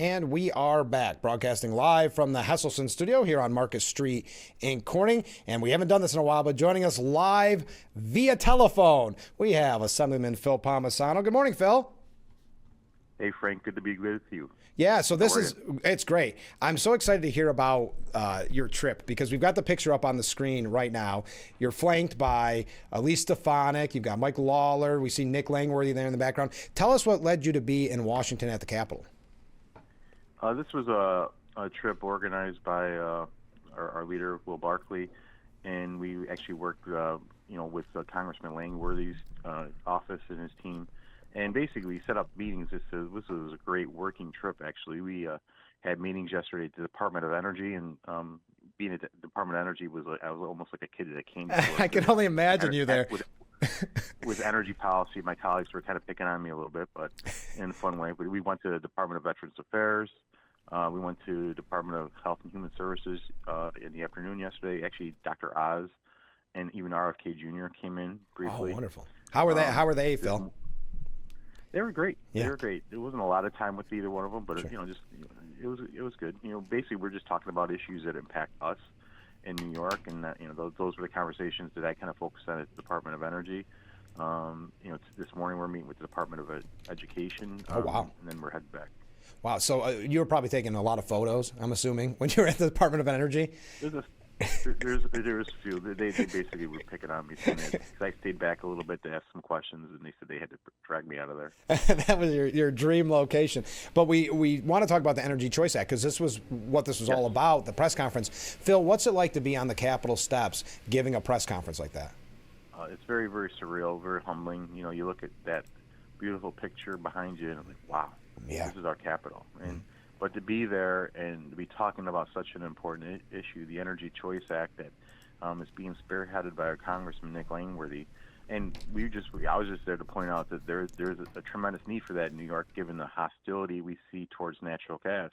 And we are back, broadcasting live from the Hesselson studio here on Marcus Street in Corning. And we haven't done this in a while, but joining us live via telephone, we have Assemblyman Phil Palmesano. Good morning, Phil. Hey, Frank. Good to be with you. Yeah, so it's great. I'm so excited to hear about your trip because we've got the picture up on the screen right now. You're flanked by Elise Stefanik. You've got Mike Lawler. We see Nick Langworthy there in the background. Tell us what led you to be in Washington at the Capitol. This was a trip organized by our leader, Will Barkley, and we actually worked, with Congressman Langworthy's office and his team, and basically set up meetings. This was a great working trip. Actually, we had meetings yesterday at the Department of Energy, and being at the Department of Energy I was almost like a kid that came. I can only imagine you there. With energy policy, my colleagues were kind of picking on me a little bit, but in a fun way. But we went to the Department of Veterans Affairs. We went to the Department of Health and Human Services in the afternoon yesterday. Actually, Dr. Oz and even RFK Jr. came in briefly. Oh, wonderful. How were they, Phil? They were great. Yeah. They were great. There wasn't a lot of time with either one of them, but Sure. it was good. Basically, we're just talking about issues that impact us in New York, and those were the conversations that I kind of focused on at the Department of Energy. This morning we're meeting with the Department of Education. Oh, wow. And then we're heading back. Wow, so you were probably taking a lot of photos, I'm assuming, when you were at the Department of Energy? There's a few. They basically were picking on me because I stayed back a little bit to ask some questions, and they said they had to drag me out of there. That was your dream location. But we want to talk about the Energy Choice Act because this was what this was all about, the press conference. Phil, what's it like to be on the Capitol steps giving a press conference like that? It's very, very surreal, very humbling. You look at that beautiful picture behind you, and I'm like, wow, yeah. This is our Capitol. But to be there and to be talking about such an important issue, the Energy Choice Act that is being spearheaded by our Congressman Nick Langworthy, and I was just there to point out that there's a tremendous need for that in New York, given the hostility we see towards natural gas.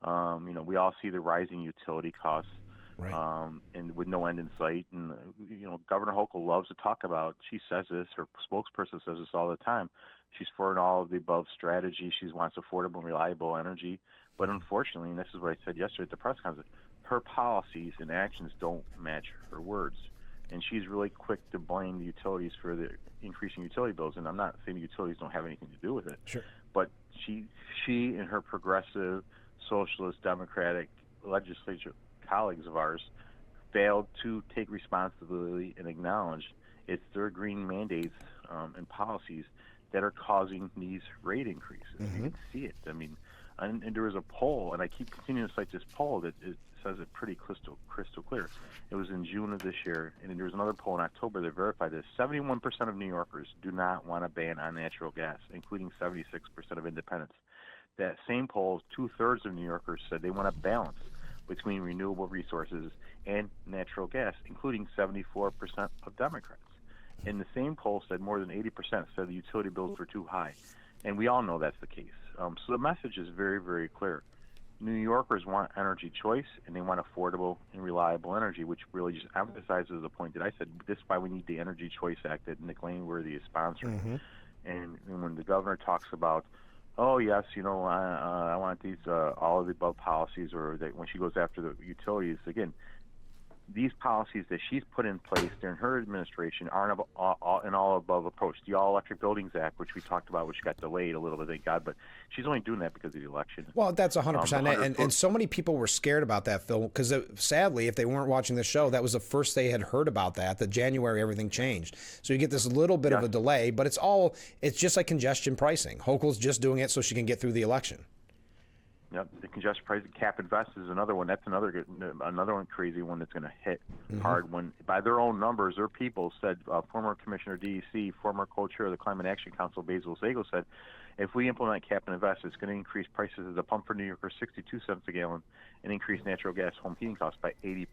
We all see the rising utility costs, right. And with no end in sight. And Governor Hochul loves to talk about. She says this. Her spokesperson says this all the time. She's for an all of the above strategy. She wants affordable and reliable energy. But unfortunately, and this is what I said yesterday at the press conference, her policies and actions don't match her words. And she's really quick to blame the utilities for the increasing utility bills. And I'm not saying the utilities don't have anything to do with it. Sure. But she and her progressive, socialist, democratic legislature colleagues of ours failed to take responsibility and acknowledge it's their green mandates and policies that are causing these rate increases. Mm-hmm. You can see it. And there was a poll, and I keep continuing to cite this poll that it says it pretty crystal clear. It was in June of this year, and there was another poll in October that verified this. 71% of New Yorkers do not want a ban on natural gas, including 76% of independents. That same poll, 2/3 of New Yorkers said they want a balance between renewable resources and natural gas, including 74% of Democrats. And the same poll said more than 80% said the utility bills were too high. And we all know that's the case. So the message is very, very clear. New Yorkers want energy choice, and they want affordable and reliable energy, which really just emphasizes the point that I said. This is why we need the Energy Choice Act that Nick Langworthy is sponsoring. Mm-hmm. And when the governor talks about, oh, yes, I want these all of the above policies, or that when she goes after the utilities, again, these policies that she's put in place during her administration aren't an all-above approach. The All-Electric Buildings Act, which we talked about, which got delayed a little bit, thank God, but she's only doing that because of the election. Well, that's 100%. And so many people were scared about that, Phil, because sadly, if they weren't watching the show, that was the first they had heard about that January everything changed. So you get this little bit of a delay, but it's just like congestion pricing. Hochul's just doing it so she can get through the election. Yep, the congestion pricing cap invest is another one. That's another one crazy one that's going to hit hard. When by their own numbers, their people said, former Commissioner DEC, former co-chair of the Climate Action Council, Basil Sago, said, if we implement cap and invest, it's going to increase prices at the pump for New Yorkers 62 cents a gallon and increase natural gas home heating costs by 80%.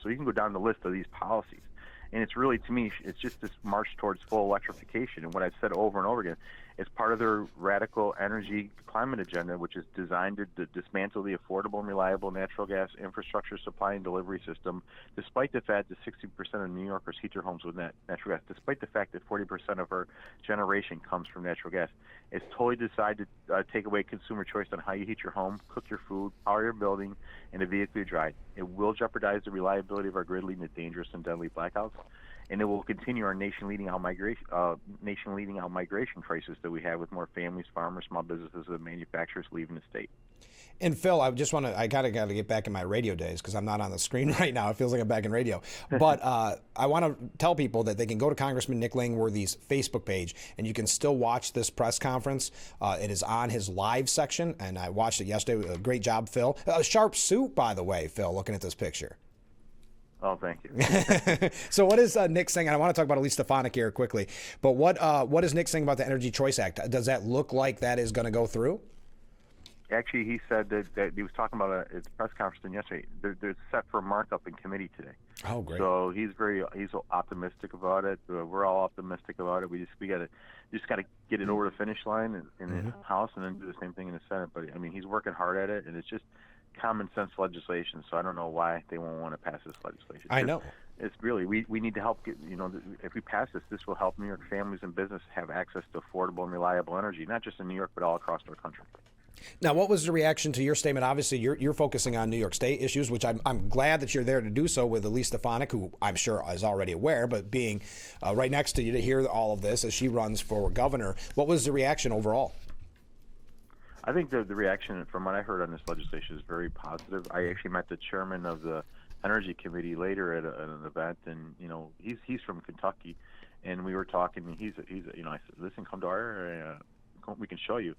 So you can go down the list of these policies. And it's really, to me, it's just this march towards full electrification. And what I've said over and over again, It's part of their radical energy climate agenda, which is designed to dismantle the affordable and reliable natural gas infrastructure supply and delivery system, despite the fact that 60% of New Yorkers heat their homes with natural gas, despite the fact that 40% of our generation comes from natural gas. It's totally decided to take away consumer choice on how you heat your home, cook your food, power your building, and the vehicle you drive. It will jeopardize the reliability of our grid, leading to dangerous and deadly blackouts. And it will continue our nation-leading out migration crisis that we have with more families, farmers, small businesses, and manufacturers leaving the state. And Phil, I kind of got to get back in my radio days because I'm not on the screen right now. It feels like I'm back in radio. But I want to tell people that they can go to Congressman Nick Langworthy's Facebook page, and you can still watch this press conference. It is on his live section, and I watched it yesterday. Great job, Phil. A sharp suit, by the way, Phil, looking at this picture. Oh, thank you. So what is Nick saying? And I want to talk about Elise Stefanik here quickly. But what is Nick saying about the Energy Choice Act? Does that look like that is going to go through? Actually, he said that he was talking about it at the press conference yesterday. They're set for markup in committee today. Oh, great. So he's optimistic about it. We're all optimistic about it. We just got to get it over the finish line in the House and then do the same thing in the Senate. But I mean, he's working hard at it, and it's just common sense legislation. So I don't know why they won't want to pass this legislation. I know. It's really we need to help get, if we pass this will help New York families and business have access to affordable and reliable energy, not just in New York but all across our country. Now, what was the reaction to your statement? Obviously, you're focusing on New York State issues, which I'm glad that you're there to do so with Elise Stefanik, who I'm sure is already aware, but being right next to you to hear all of this as she runs for governor, what was the reaction overall? I think the reaction from what I heard on this legislation is very positive. I actually met the chairman of the Energy Committee later at an event, and he's from Kentucky, and we were talking. I said, listen, come to our area, we can show you.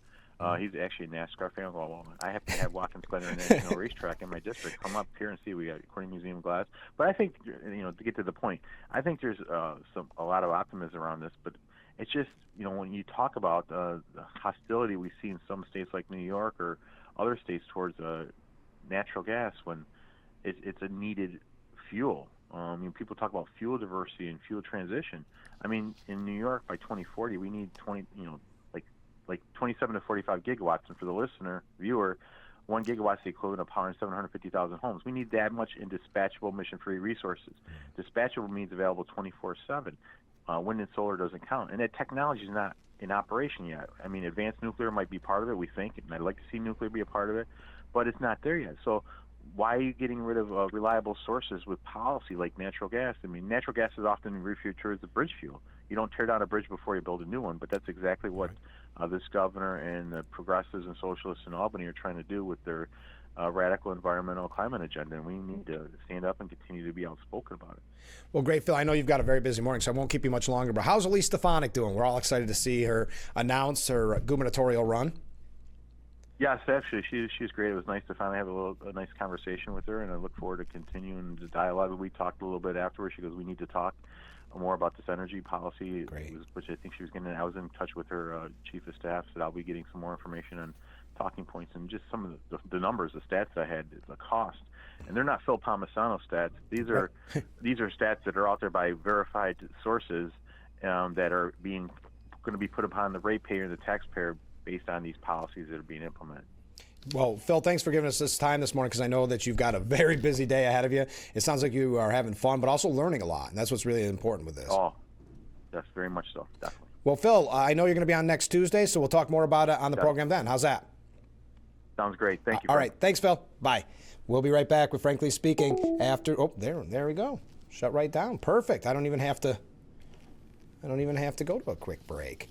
He's actually a NASCAR fan. Well, I have to have Watkins Glen International Racetrack in my district. Come up here and see. We got Aquarium Museum of Glass. But I think, to get to the point, I think there's a lot of optimism around this. But it's just, when you talk about the hostility we see in some states like New York or other states towards natural gas, when it's a needed fuel. People talk about fuel diversity and fuel transition. I mean, in New York by 2040, we need 27 to 45 gigawatts, and for the viewer, 1 gigawatt is the equivalent of powering 750,000 homes. We need that much in dispatchable, emission-free resources. Dispatchable means available 24/7. Wind and solar doesn't count, and that technology is not in operation yet. I mean, advanced nuclear might be part of it, we think, and I'd like to see nuclear be a part of it, but it's not there yet. So why are you getting rid of reliable sources with policy like natural gas? I mean, natural gas is often referred to as a bridge fuel. You don't tear down a bridge before you build a new one, but that's exactly what this governor and the progressives and socialists in Albany are trying to do with their radical environmental climate agenda, and we need to stand up and continue to be outspoken about it. Well, great, Phil. I know you've got a very busy morning, so I won't keep you much longer, but how's Elise Stefanik doing? We're all excited to see her announce her gubernatorial run. Yes, actually, she's great. It was nice to finally have a nice conversation with her, and I look forward to continuing the dialogue. We talked a little bit afterwards. She goes, we need to talk more about this energy policy, which I think she was getting. I was in touch with her chief of staff, so I'll be getting some more information on talking points and just some of the numbers, the stats I had, the cost. And they're not Phil Palmesano stats. These are stats that are out there by verified sources that are going to be put upon the ratepayer and the taxpayer based on these policies that are being implemented. Well, Phil, thanks for giving us this time this morning, because I know that you've got a very busy day ahead of you. It sounds like you are having fun, but also learning a lot, and that's what's really important with this. Oh, that's very much so, definitely. Well, Phil, I know you're going to be on next Tuesday, so we'll talk more about it on the program then. How's that? Sounds great. Thank you. All right. Thanks, Phil. Bye. We'll be right back with Frankly Speaking after. Oh, there we go. Shut right down. Perfect. I don't even have to go to a quick break.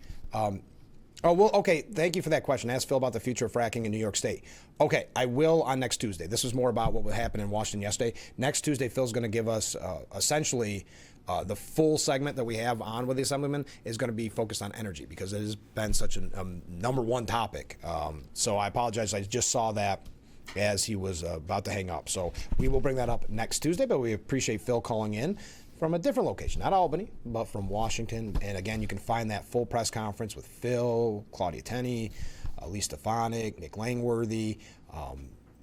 Okay. Thank you for that question. Ask Phil about the future of fracking in New York State. Okay, I will on next Tuesday. This was more about what happened in Washington yesterday. Next Tuesday, Phil's going to give us essentially the full segment that we have on with the Assemblyman is going to be focused on energy, because it has been such a number one topic. So I apologize. I just saw that as he was about to hang up. So we will bring that up next Tuesday, but we appreciate Phil calling in from a different location, not Albany, but from Washington. And again, you can find that full press conference with Phil, Claudia Tenney, Elise Stefanik, Nick Langworthy,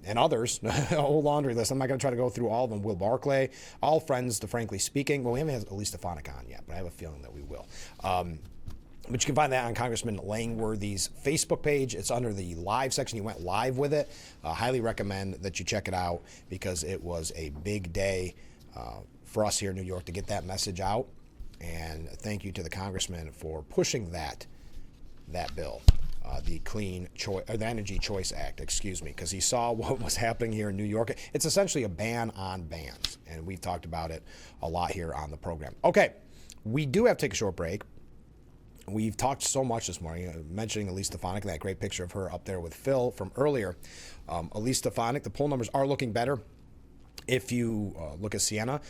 and others, a whole laundry list. I'm not going to try to go through all of them. Will Barclay, all friends to Frankly Speaking. Well, we haven't had Elise Stefanik on yet, but I have a feeling that we will. But you can find that on Congressman Langworthy's Facebook page. It's under the live section. He went live with it. Highly recommend that you check it out because it was a big day for us here in New York to get that message out. And thank you to the congressman for pushing that bill, the the Energy Choice Act, because he saw what was happening here in New York. It's essentially a ban on bans, and we've talked about it a lot here on the program. Okay, we do have to take a short break. We've talked so much this morning, mentioning Elise Stefanik, that great picture of her up there with Phil from earlier. Elise Stefanik, the poll numbers are looking better. If you look at Siena,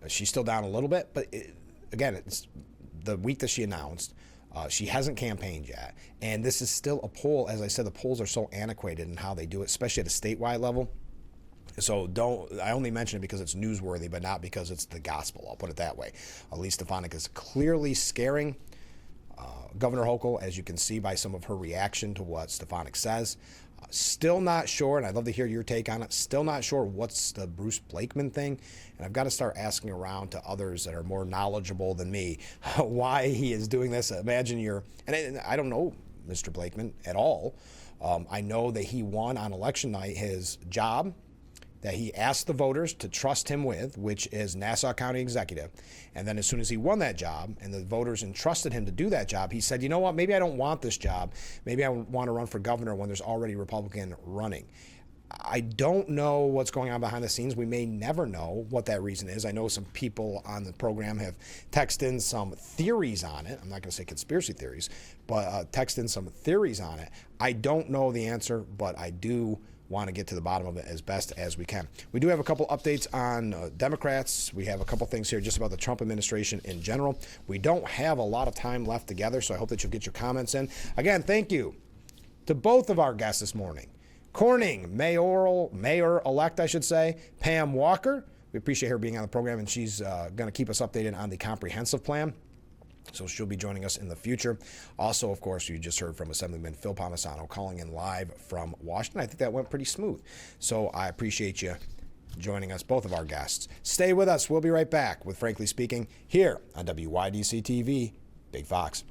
she's still down a little bit, but again, it's the week that she announced. She hasn't campaigned yet, and this is still a poll. As I said, the polls are so antiquated in how they do it, especially at a statewide level. So I only mention it because it's newsworthy, but not because it's the gospel. I'll put it that way. Elise Stefanik is clearly scaring Governor Hochul, as you can see by some of her reaction to what Stefanik says. Still not sure, and I'd love to hear your take on it, still not sure what's the Bruce Blakeman thing. And I've got to start asking around to others that are more knowledgeable than me why he is doing this. Imagine and I don't know Mr. Blakeman at all. I know that he won on election night his job that he asked the voters to trust him with, which is Nassau County Executive. And then as soon as he won that job and the voters entrusted him to do that job, he said, you know what, maybe I don't want this job. Maybe I want to run for governor when there's already a Republican running. I don't know what's going on behind the scenes. We may never know what that reason is. I know some people on the program have texted in some theories on it. I'm not going to say conspiracy theories, but text in some theories on it. I don't know the answer, but I do want to get to the bottom of it as best as we can. We do have a couple updates on Democrats. We have a couple things here just about the Trump administration in general. We don't have a lot of time left together, so I hope that you'll get your comments in. Again, thank you to both of our guests this morning. Corning, mayor-elect, I should say, Pam Walker. We appreciate her being on the program, and she's going to keep us updated on the comprehensive plan. So she'll be joining us in the future. Also, of course, you just heard from Assemblyman Phil Palmesano calling in live from Washington. I think that went pretty smooth. So I appreciate you joining us, both of our guests. Stay with us. We'll be right back with Frankly Speaking here on WYDC TV, Big Fox.